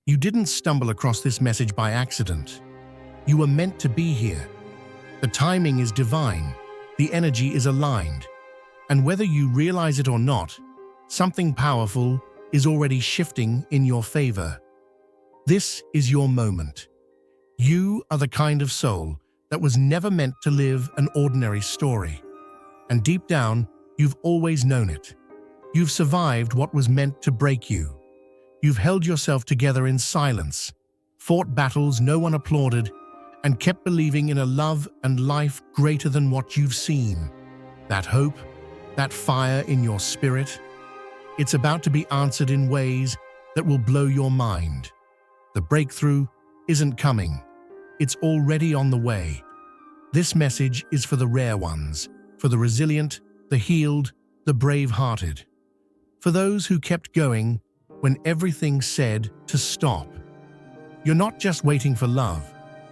You didn't stumble across this message by accident. You were meant to be here. The timing is divine. The energy is aligned. And whether you realize it or not, something powerful is already shifting in your favor. This is your moment. You are the kind of soul that was never meant to live an ordinary story. And deep down, you've always known it. You've survived what was meant to break you. You've held yourself together in silence, fought battles no one applauded, and kept believing in a love and life greater than what you've seen. That hope, that fire in your spirit, it's about to be answered in ways that will blow your mind. The breakthrough isn't coming. It's already on the way. This message is for the rare ones, for the resilient, the healed, the brave-hearted. For those who kept going when everything said to stop. You're not just waiting for love,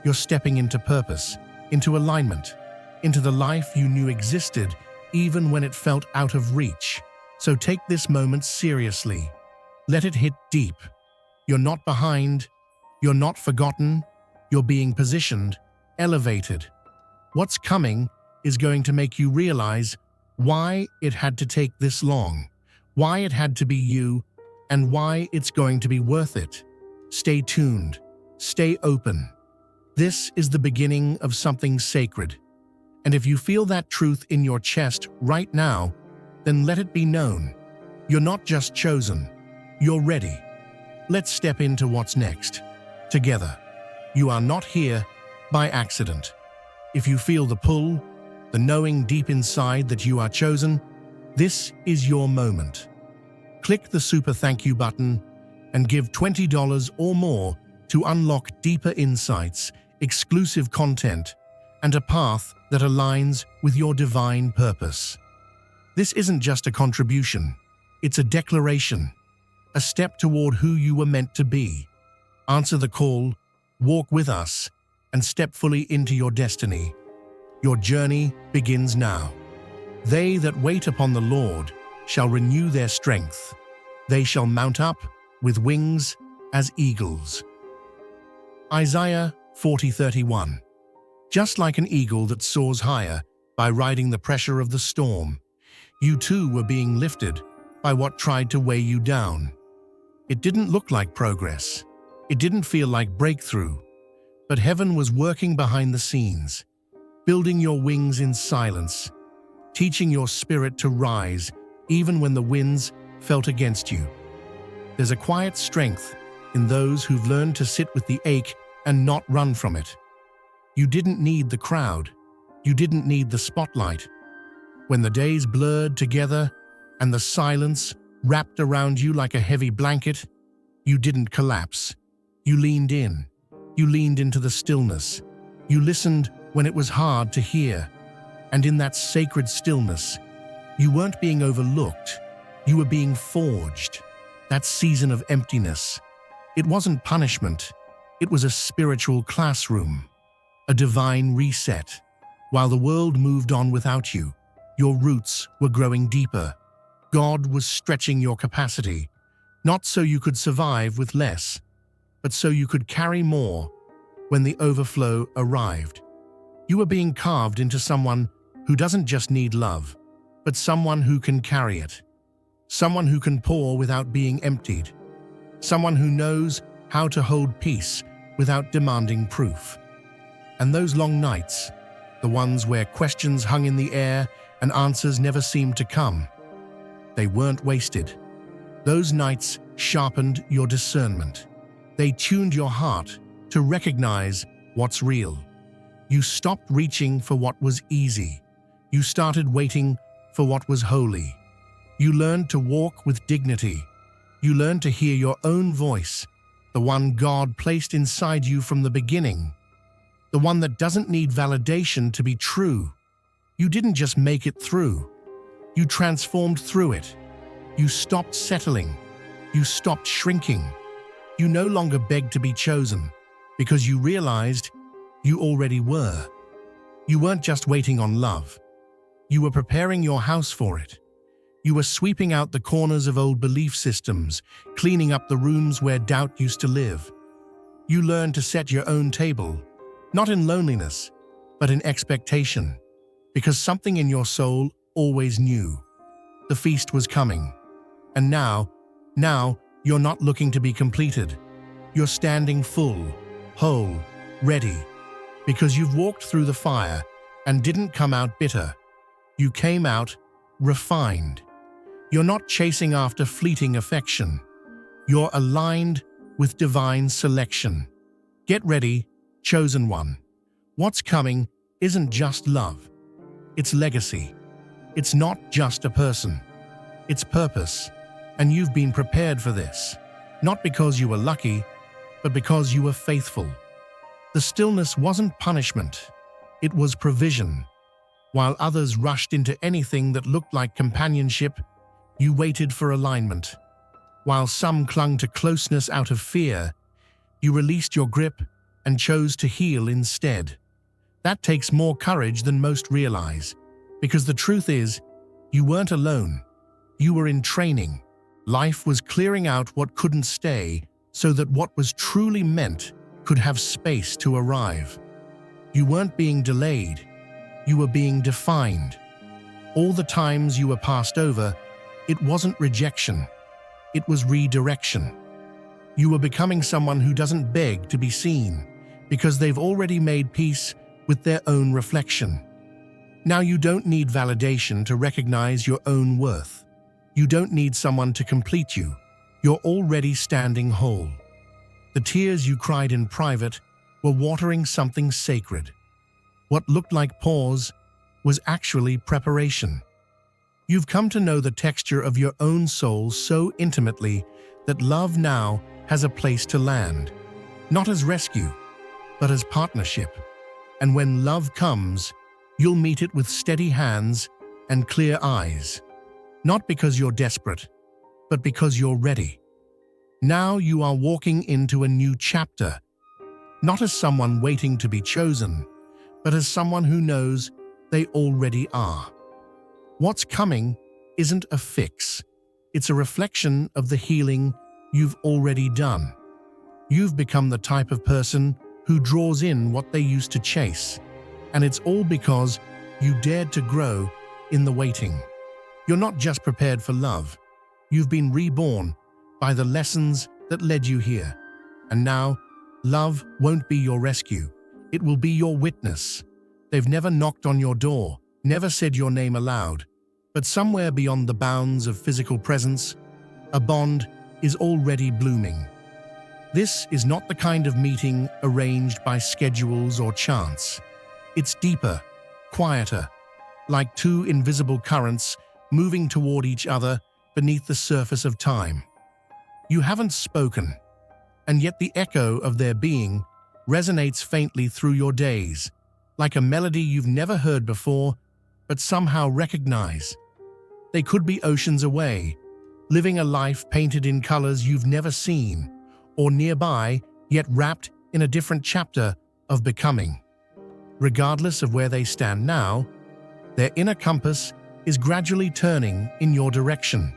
you're stepping into purpose, into alignment, into the life you knew existed even when it felt out of reach. So take this moment seriously. Let it hit deep. You're not behind, you're not forgotten, you're being positioned, elevated. What's coming is going to make you realize why it had to take this long, why it had to be you, and why it's going to be worth it. Stay tuned. Stay open. This is the beginning of something sacred. And if you feel that truth in your chest right now, then let it be known. You're not just chosen. You're ready. Let's step into what's next. Together. You are not here by accident. If you feel the pull, the knowing deep inside that you are chosen, this is your moment. Click the super thank you button and give $20 or more to unlock deeper insights, exclusive content, and a path that aligns with your divine purpose. This isn't just a contribution, it's a declaration, a step toward who you were meant to be. Answer the call, walk with us, and step fully into your destiny. Your journey begins now. They that wait upon the Lord shall renew their strength. They shall mount up with wings as eagles. Isaiah 40:31. Just like an eagle that soars higher by riding the pressure of the storm, you too were being lifted by what tried to weigh you down. It didn't look like progress. It didn't feel like breakthrough. But heaven was working behind the scenes, building your wings in silence, teaching your spirit to rise even when the winds felt against you. There's a quiet strength in those who've learned to sit with the ache and not run from it. You didn't need the crowd. You didn't need the spotlight. When the days blurred together and the silence wrapped around you like a heavy blanket, you didn't collapse. You leaned in. You leaned into the stillness. You listened when it was hard to hear. And in that sacred stillness, you weren't being overlooked. You were being forged. That season of emptiness. It wasn't punishment. It was a spiritual classroom, a divine reset. While the world moved on without you, your roots were growing deeper. God was stretching your capacity, not so you could survive with less, but so you could carry more when the overflow arrived. You were being carved into someone who doesn't just need love, but someone who can carry it. Someone who can pour without being emptied. Someone who knows how to hold peace without demanding proof. And those long nights, the ones where questions hung in the air and answers never seemed to come, they weren't wasted. Those nights sharpened your discernment. They tuned your heart to recognize what's real. You stopped reaching for what was easy. You started waiting for what was holy. You learned to walk with dignity. You learned to hear your own voice, the one God placed inside you from the beginning, the one that doesn't need validation to be true. You didn't just make it through. You transformed through it. You stopped settling. You stopped shrinking. You no longer begged to be chosen because you realized you already were. You weren't just waiting on love. You were preparing your house for it. You were sweeping out the corners of old belief systems, cleaning up the rooms where doubt used to live. You learned to set your own table, not in loneliness, but in expectation, because something in your soul always knew. The feast was coming. And now you're not looking to be completed. You're standing full, whole, ready, because you've walked through the fire and didn't come out bitter. You came out refined. You're not chasing after fleeting affection. You're aligned with divine selection. Get ready, chosen one. What's coming isn't just love. It's legacy. It's not just a person. It's purpose. And you've been prepared for this. Not because you were lucky, but because you were faithful. The stillness wasn't punishment. It was provision. While others rushed into anything that looked like companionship, you waited for alignment. While some clung to closeness out of fear, you released your grip and chose to heal instead. That takes more courage than most realize, because the truth is, you weren't alone. You were in training. Life was clearing out what couldn't stay so that what was truly meant could have space to arrive. You weren't being delayed. You were being defined. All the times you were passed over, it wasn't rejection. It was redirection. You were becoming someone who doesn't beg to be seen because they've already made peace with their own reflection. Now you don't need validation to recognize your own worth. You don't need someone to complete you. You're already standing whole. The tears you cried in private were watering something sacred. What looked like pause was actually preparation. You've come to know the texture of your own soul so intimately that love now has a place to land, not as rescue, but as partnership. And when love comes, you'll meet it with steady hands and clear eyes. Not because you're desperate, but because you're ready. Now you are walking into a new chapter, not as someone waiting to be chosen, but as someone who knows they already are. What's coming isn't a fix. It's a reflection of the healing you've already done. You've become the type of person who draws in what they used to chase, and it's all because you dared to grow in the waiting. You're not just prepared for love. You've been reborn by the lessons that led you here. And now, love won't be your rescue. It will be your witness. They've never knocked on your door, never said your name aloud, but somewhere beyond the bounds of physical presence, a bond is already blooming. This is not the kind of meeting arranged by schedules or chance. It's deeper, quieter, like two invisible currents moving toward each other beneath the surface of time. You haven't spoken, and yet the echo of their being resonates faintly through your days, like a melody you've never heard before, but somehow recognize. They could be oceans away, living a life painted in colors you've never seen, or nearby, yet wrapped in a different chapter of becoming. Regardless of where they stand now, their inner compass is gradually turning in your direction.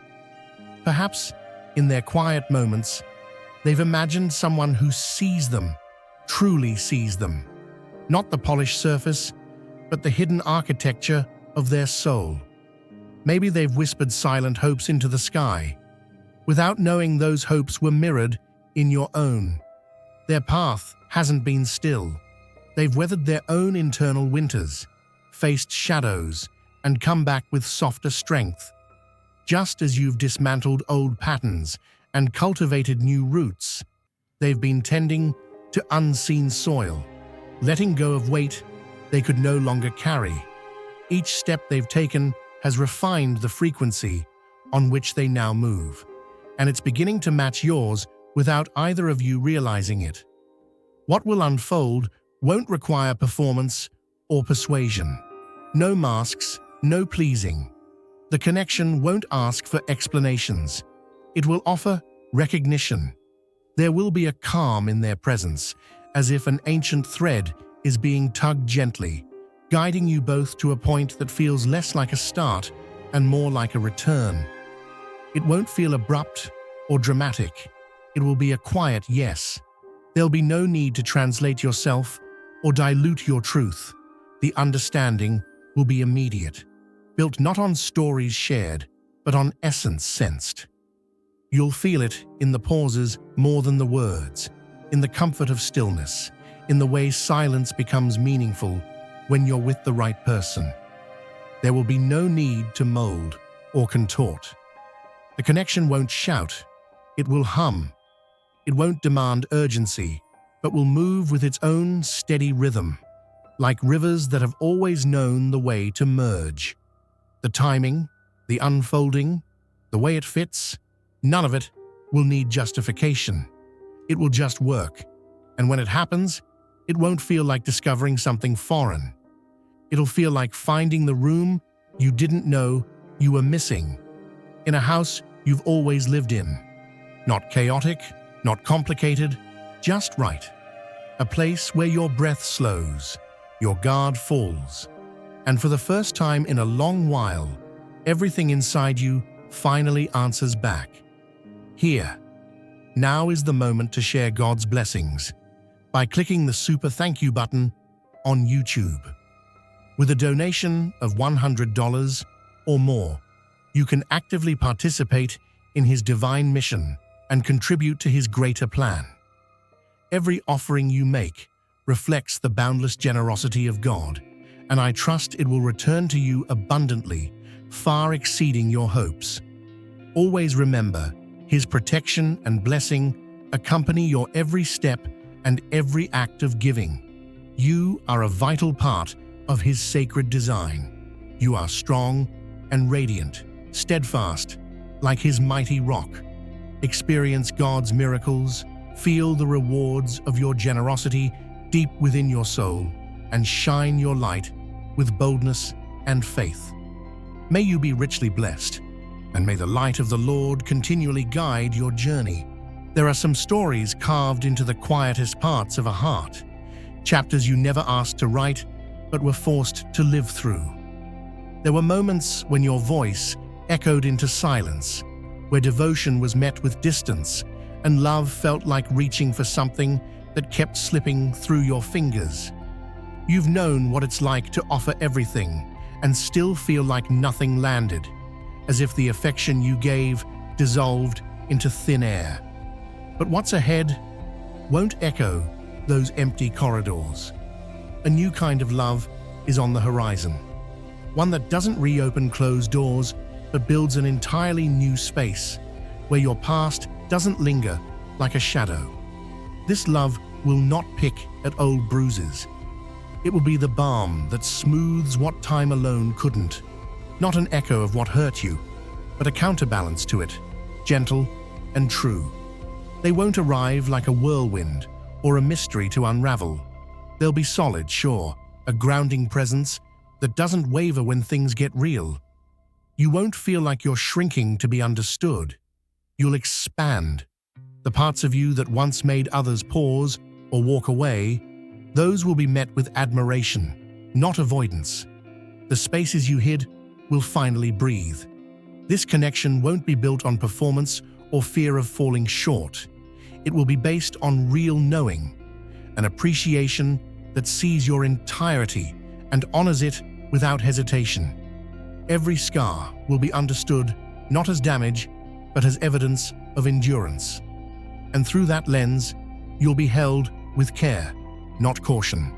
Perhaps, in their quiet moments, they've imagined someone who sees them, truly sees them. Not the polished surface, but the hidden architecture of their soul. Maybe they've whispered silent hopes into the sky, without knowing those hopes were mirrored in your own. Their path hasn't been still. They've weathered their own internal winters, faced shadows, and come back with softer strength. Just as you've dismantled old patterns and cultivated new roots, they've been tending to unseen soil, letting go of weight they could no longer carry. Each step they've taken has refined the frequency on which they now move, and it's beginning to match yours without either of you realizing it. What will unfold won't require performance or persuasion. No masks, no pleasing. The connection won't ask for explanations. It will offer recognition. There will be a calm in their presence, as if an ancient thread is being tugged gently, guiding you both to a point that feels less like a start and more like a return. It won't feel abrupt or dramatic. It will be a quiet yes. There'll be no need to translate yourself or dilute your truth. The understanding will be immediate, built not on stories shared, but on essence sensed. You'll feel it in the pauses more than the words, in the comfort of stillness, in the way silence becomes meaningful when you're with the right person. There will be no need to mold or contort. The connection won't shout, it will hum. It won't demand urgency, but will move with its own steady rhythm, like rivers that have always known the way to merge. The timing, the unfolding, the way it fits, none of it will need justification. It will just work, and when it happens, it won't feel like discovering something foreign. It'll feel like finding the room you didn't know you were missing, in a house you've always lived in. Not chaotic, not complicated, just right. A place where your breath slows, your guard falls, and for the first time in a long while, everything inside you finally answers back. Here, now is the moment to share God's blessings by clicking the super thank you button on YouTube. With a donation of $100 or more, you can actively participate in His divine mission and contribute to His greater plan. Every offering you make reflects the boundless generosity of God, and I trust it will return to you abundantly, far exceeding your hopes. Always remember, His protection and blessing accompany your every step and every act of giving. You are a vital part of His sacred design. You are strong and radiant, steadfast, like His mighty rock. Experience God's miracles, feel the rewards of your generosity deep within your soul, and shine your light with boldness and faith. May you be richly blessed, and may the light of the Lord continually guide your journey. There are some stories carved into the quietest parts of a heart, chapters you never asked to write, but were forced to live through. There were moments when your voice echoed into silence, where devotion was met with distance, and love felt like reaching for something that kept slipping through your fingers. You've known what it's like to offer everything and still feel like nothing landed, as if the affection you gave dissolved into thin air. But what's ahead won't echo those empty corridors. A new kind of love is on the horizon, one that doesn't reopen closed doors, but builds an entirely new space, where your past doesn't linger like a shadow. This love will not pick at old bruises. It will be the balm that smooths what time alone couldn't. Not an echo of what hurt you, but a counterbalance to it, gentle and true. They won't arrive like a whirlwind or a mystery to unravel. They'll be solid, sure, a grounding presence that doesn't waver when things get real. You won't feel like you're shrinking to be understood. You'll expand. The parts of you that once made others pause or walk away, those will be met with admiration, not avoidance. The spaces you hid will finally breathe. This connection won't be built on performance or fear of falling short. It will be based on real knowing, an appreciation that sees your entirety and honors it without hesitation. Every scar will be understood not as damage, but as evidence of endurance. And through that lens, you'll be held with care, not caution.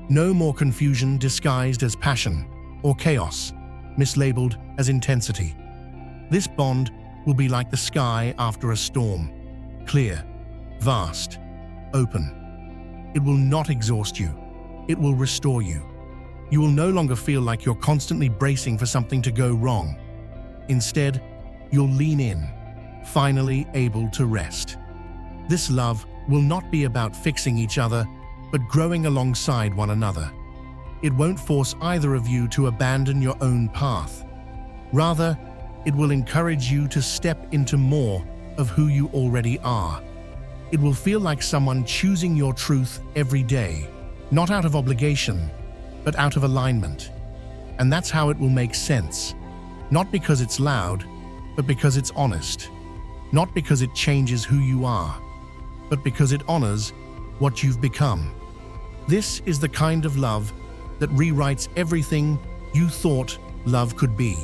No more confusion disguised as passion, or chaos mislabeled as intensity. This bond will be like the sky after a storm, clear, vast, open. It will not exhaust you. It will restore you. You will no longer feel like you're constantly bracing for something to go wrong. Instead, you'll lean in, finally able to rest. This love will not be about fixing each other, but growing alongside one another. It won't force either of you to abandon your own path. Rather, it will encourage you to step into more of who you already are. It will feel like someone choosing your truth every day, not out of obligation, but out of alignment. And that's how it will make sense. Not because it's loud, but because it's honest. Not because it changes who you are, but because it honors what you've become. This is the kind of love that rewrites everything you thought love could be.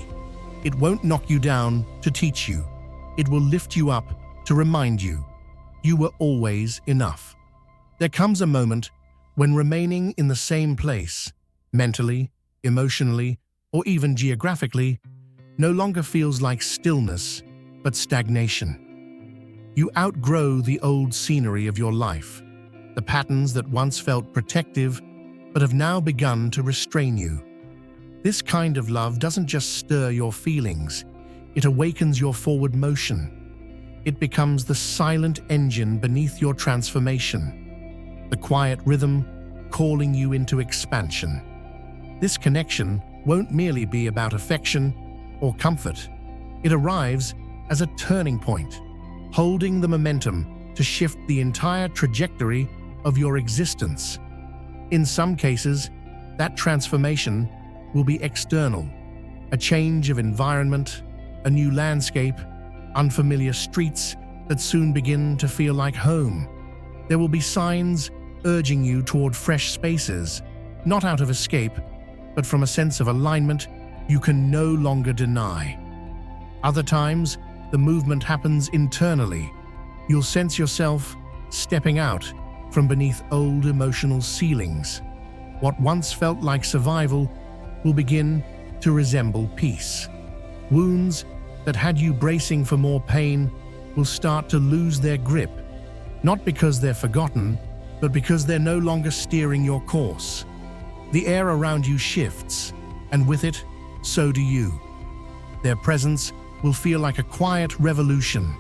It won't knock you down to teach you. It will lift you up to remind you you were always enough. There comes a moment when remaining in the same place, mentally, emotionally, or even geographically, no longer feels like stillness, but stagnation. You outgrow the old scenery of your life, the patterns that once felt protective but have now begun to restrain you. This kind of love doesn't just stir your feelings, it awakens your forward motion. It becomes the silent engine beneath your transformation, the quiet rhythm calling you into expansion. This connection won't merely be about affection or comfort. It arrives as a turning point, holding the momentum to shift the entire trajectory of your existence. In some cases, that transformation will be external, a change of environment, a new landscape, unfamiliar streets that soon begin to feel like home. There will be signs urging you toward fresh spaces, not out of escape, but from a sense of alignment you can no longer deny. Other times, the movement happens internally. You'll sense yourself stepping out from beneath old emotional ceilings. What once felt like survival will begin to resemble peace. Wounds that had you bracing for more pain will start to lose their grip, not because they're forgotten, but because they're no longer steering your course. The air around you shifts, and with it, so do you. Their presence will feel like a quiet revolution,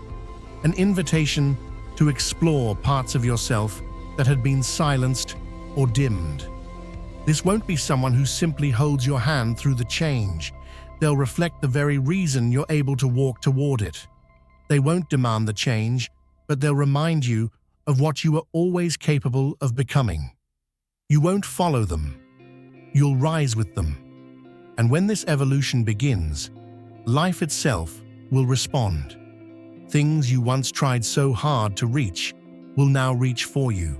an invitation to explore parts of yourself that had been silenced or dimmed. This won't be someone who simply holds your hand through the change. They'll reflect the very reason you're able to walk toward it. They won't demand the change, but they'll remind you of what you are always capable of becoming. You won't follow them. You'll rise with them. And when this evolution begins, life itself will respond. Things you once tried so hard to reach will now reach for you.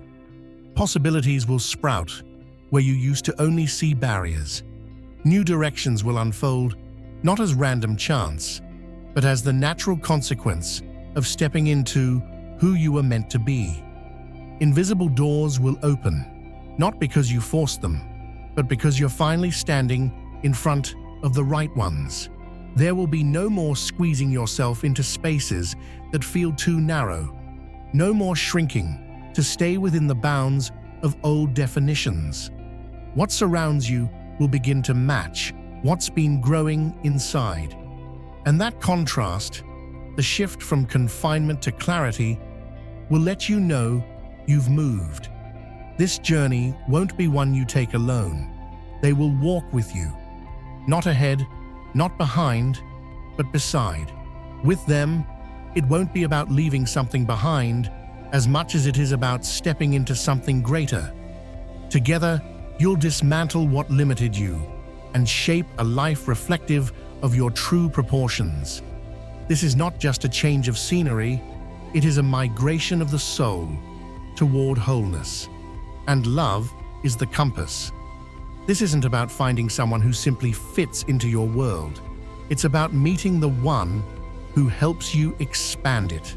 Possibilities will sprout where you used to only see barriers. New directions will unfold, not as random chance, but as the natural consequence of stepping into who you were meant to be. Invisible doors will open, not because you forced them, but because you're finally standing in front of the right ones. There will be no more squeezing yourself into spaces that feel too narrow, no more shrinking to stay within the bounds of old definitions. What surrounds you will begin to match what's been growing inside. And that contrast, the shift from confinement to clarity, will let you know you've moved. This journey won't be one you take alone. They will walk with you, not ahead, not behind, but beside. With them, it won't be about leaving something behind as much as it is about stepping into something greater. Together, you'll dismantle what limited you and shape a life reflective of your true proportions. This is not just a change of scenery, it is a migration of the soul toward wholeness. And love is the compass. This isn't about finding someone who simply fits into your world. It's about meeting the one who helps you expand it.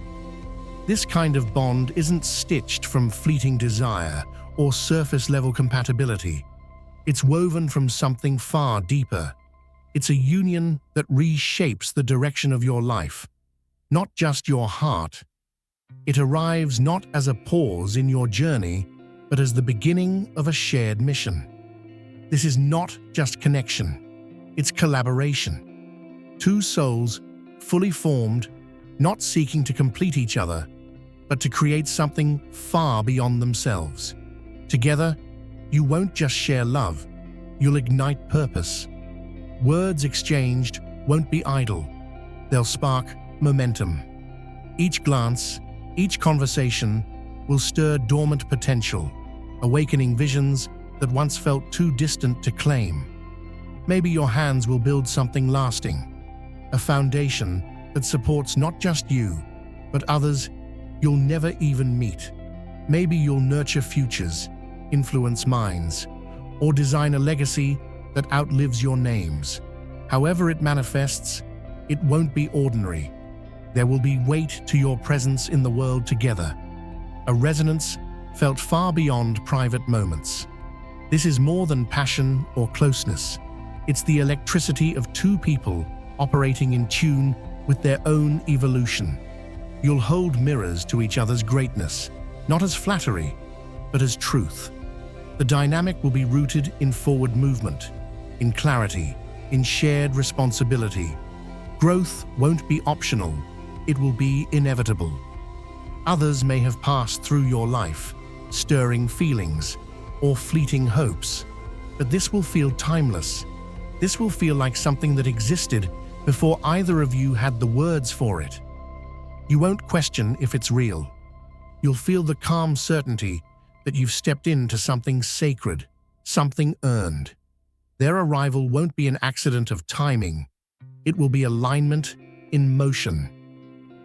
This kind of bond isn't stitched from fleeting desire or surface-level compatibility. It's woven from something far deeper. It's a union that reshapes the direction of your life, not just your heart. It arrives not as a pause in your journey, but as the beginning of a shared mission. This is not just connection, it's collaboration. Two souls, fully formed, not seeking to complete each other, but to create something far beyond themselves. Together, you won't just share love, you'll ignite purpose. Words exchanged won't be idle, they'll spark momentum. Each glance, each conversation will stir dormant potential, awakening visions that once felt too distant to claim. Maybe your hands will build something lasting, a foundation that supports not just you, but others you'll never even meet. Maybe you'll nurture futures, influence minds, or design a legacy that outlives your names. However it manifests, it won't be ordinary. There will be weight to your presence in the world together, a resonance felt far beyond private moments. This is more than passion or closeness. It's the electricity of two people operating in tune with their own evolution. You'll hold mirrors to each other's greatness, not as flattery, but as truth. The dynamic will be rooted in forward movement, in clarity, in shared responsibility. Growth won't be optional, it will be inevitable. Others may have passed through your life, stirring feelings or fleeting hopes, but this will feel timeless. This will feel like something that existed before either of you had the words for it. You won't question if it's real. You'll feel the calm certainty that you've stepped into something sacred, something earned. Their arrival won't be an accident of timing. It will be alignment in motion.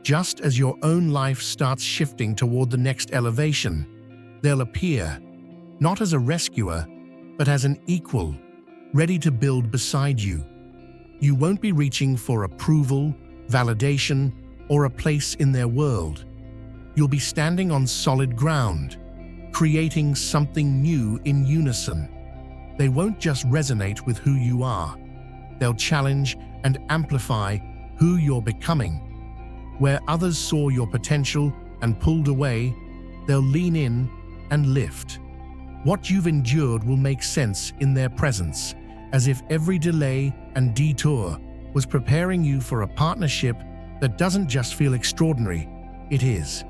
Just as your own life starts shifting toward the next elevation, they'll appear, not as a rescuer, but as an equal, ready to build beside you. You won't be reaching for approval, validation, or a place in their world. You'll be standing on solid ground, creating something new in unison. They won't just resonate with who you are. They'll challenge and amplify who you're becoming. Where others saw your potential and pulled away, they'll lean in and lift. What you've endured will make sense in their presence, as if every delay and detour was preparing you for a partnership that doesn't just feel extraordinary, it is.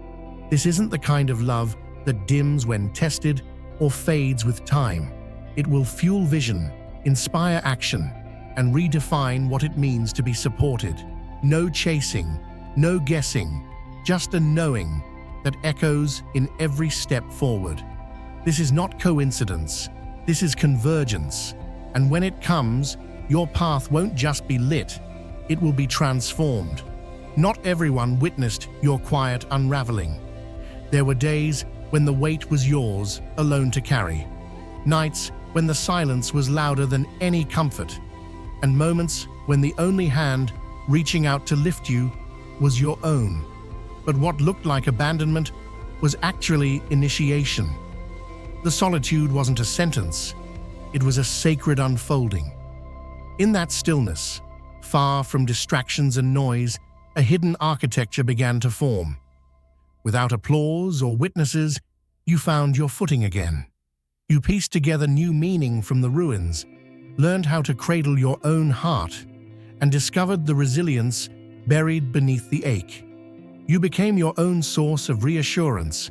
This isn't the kind of love that dims when tested or fades with time. It will fuel vision, inspire action, and redefine what it means to be supported. No chasing, no guessing, just a knowing that echoes in every step forward. This is not coincidence, this is convergence. And when it comes, your path won't just be lit, it will be transformed. Not everyone witnessed your quiet unraveling. There were days when the weight was yours, alone to carry. Nights when the silence was louder than any comfort. And moments when the only hand reaching out to lift you was your own. But what looked like abandonment was actually initiation. The solitude wasn't a sentence, it was a sacred unfolding. In that stillness, far from distractions and noise, a hidden architecture began to form. Without applause or witnesses, you found your footing again. You pieced together new meaning from the ruins, learned how to cradle your own heart, and discovered the resilience buried beneath the ache. You became your own source of reassurance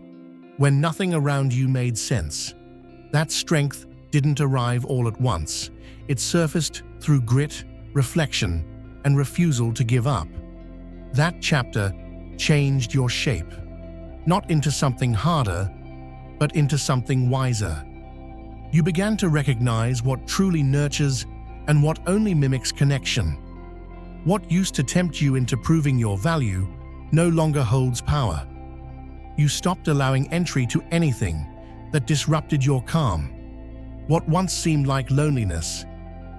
when nothing around you made sense. That strength didn't arrive all at once. It surfaced through grit, reflection, and refusal to give up. That chapter changed your shape, not into something harder, but into something wiser. You began to recognize what truly nurtures and what only mimics connection. What used to tempt you into proving your value no longer holds power. You stopped allowing entry to anything that disrupted your calm. What once seemed like loneliness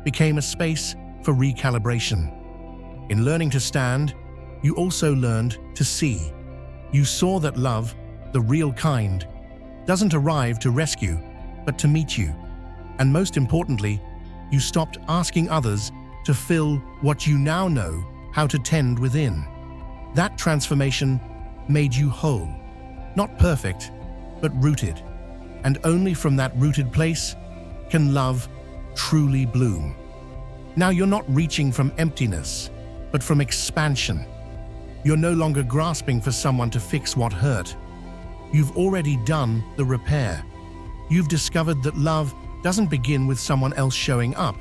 became a space for recalibration. In learning to stand, you also learned to see. You saw that love, the real kind, doesn't arrive to rescue, but to meet you. And most importantly, you stopped asking others to fill what you now know how to tend within. That transformation made you whole, not perfect, but rooted. And only from that rooted place can love truly bloom. Now you're not reaching from emptiness, but from expansion. You're no longer grasping for someone to fix what hurt. You've already done the repair. You've discovered that love doesn't begin with someone else showing up.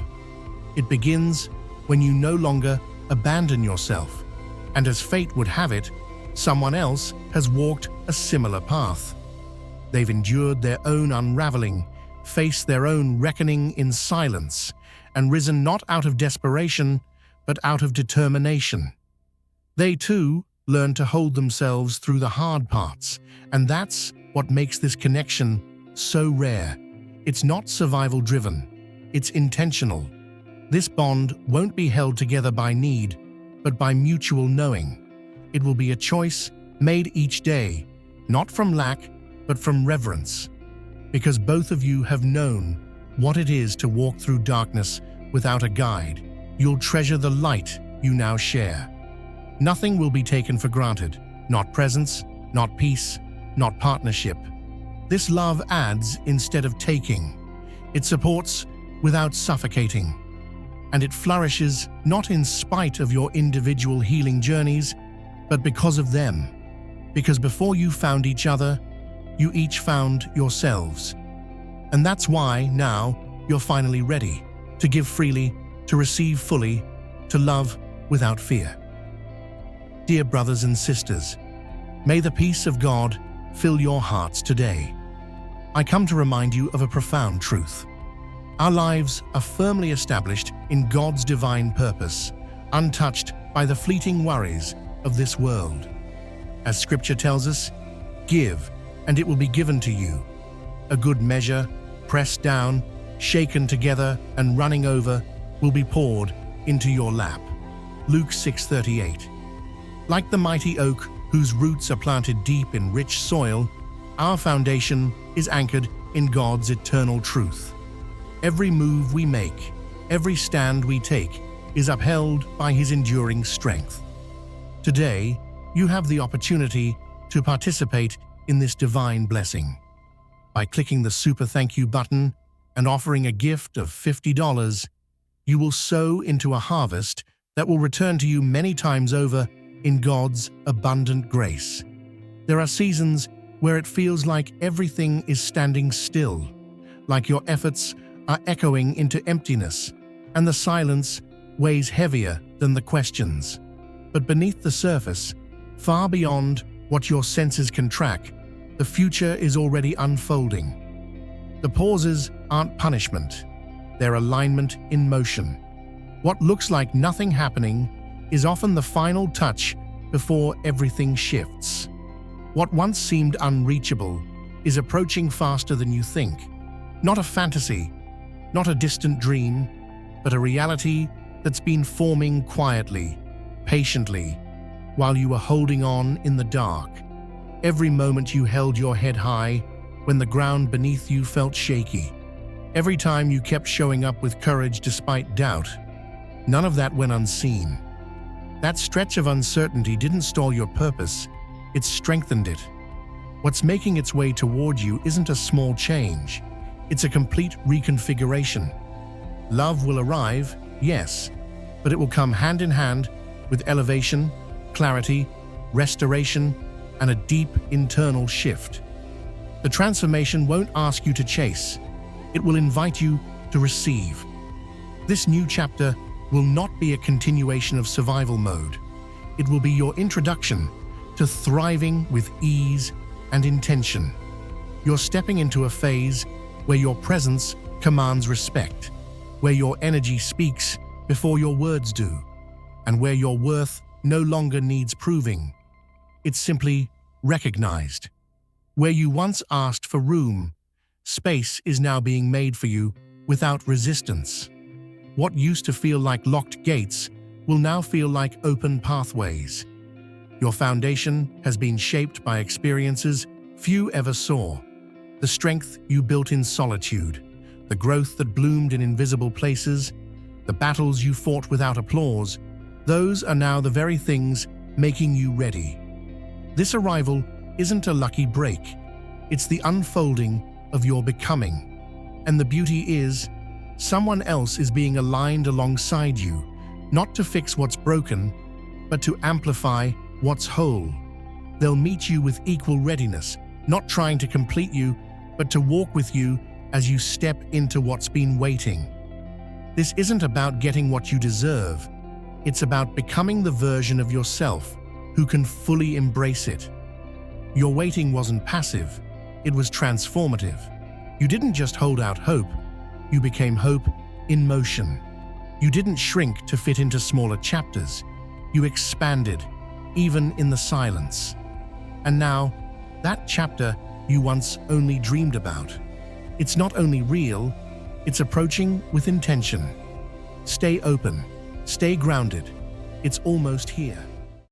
It begins when you no longer abandon yourself. And as fate would have it, someone else has walked a similar path. They've endured their own unraveling, faced their own reckoning in silence, and risen not out of desperation, but out of determination. They too learn to hold themselves through the hard parts, and that's what makes this connection so rare. It's not survival-driven, it's intentional. This bond won't be held together by need, but by mutual knowing. It will be a choice made each day, not from lack, but from reverence. Because both of you have known what it is to walk through darkness without a guide, you'll treasure the light you now share. Nothing will be taken for granted, not presence, not peace, not partnership. This love adds instead of taking. It supports without suffocating. And it flourishes not in spite of your individual healing journeys, but because of them. Because before you found each other, you each found yourselves. And that's why now you're finally ready to give freely, to receive fully, to love without fear. Dear brothers and sisters, may the peace of God fill your hearts today. I come to remind you of a profound truth. Our lives are firmly established in God's divine purpose, untouched by the fleeting worries of this world. As Scripture tells us, give, and it will be given to you. A good measure, pressed down, shaken together, and running over, will be poured into your lap. Luke 6:38. Like the mighty oak whose roots are planted deep in rich soil, our foundation is anchored in God's eternal truth. Every move we make, every stand we take, is upheld by His enduring strength. Today, you have the opportunity to participate in this divine blessing. By clicking the Super Thank You button and offering a gift of $50, you will sow into a harvest that will return to you many times over in God's abundant grace. There are seasons where it feels like everything is standing still, like your efforts are echoing into emptiness, and the silence weighs heavier than the questions. But beneath the surface, far beyond what your senses can track, the future is already unfolding. The pauses aren't punishment, they're alignment in motion. What looks like nothing happening is often the final touch before everything shifts. What once seemed unreachable is approaching faster than you think. Not a fantasy, not a distant dream, but a reality that's been forming quietly, patiently, while you were holding on in the dark. Every moment you held your head high when the ground beneath you felt shaky. Every time you kept showing up with courage despite doubt. None of that went unseen. That stretch of uncertainty didn't stall your purpose, it strengthened it. What's making its way toward you isn't a small change, it's a complete reconfiguration. Love will arrive, yes, but it will come hand in hand with elevation, clarity, restoration, and a deep internal shift. The transformation won't ask you to chase, it will invite you to receive. This new chapter will not be a continuation of survival mode. It will be your introduction to thriving with ease and intention. You're stepping into a phase where your presence commands respect, where your energy speaks before your words do, and where your worth no longer needs proving. It's simply recognized. Where you once asked for room, space is now being made for you without resistance. What used to feel like locked gates will now feel like open pathways. Your foundation has been shaped by experiences few ever saw. The strength you built in solitude, the growth that bloomed in invisible places, the battles you fought without applause, those are now the very things making you ready. This arrival isn't a lucky break. It's the unfolding of your becoming. And the beauty is, someone else is being aligned alongside you, not to fix what's broken, but to amplify what's whole. They'll meet you with equal readiness, not trying to complete you, but to walk with you as you step into what's been waiting. This isn't about getting what you deserve. It's about becoming the version of yourself who can fully embrace it. Your waiting wasn't passive, it was transformative. You didn't just hold out hope, you became hope in motion. You didn't shrink to fit into smaller chapters. You expanded, even in the silence. And now, that chapter you once only dreamed about, it's not only real, it's approaching with intention. Stay open, stay grounded. It's almost here.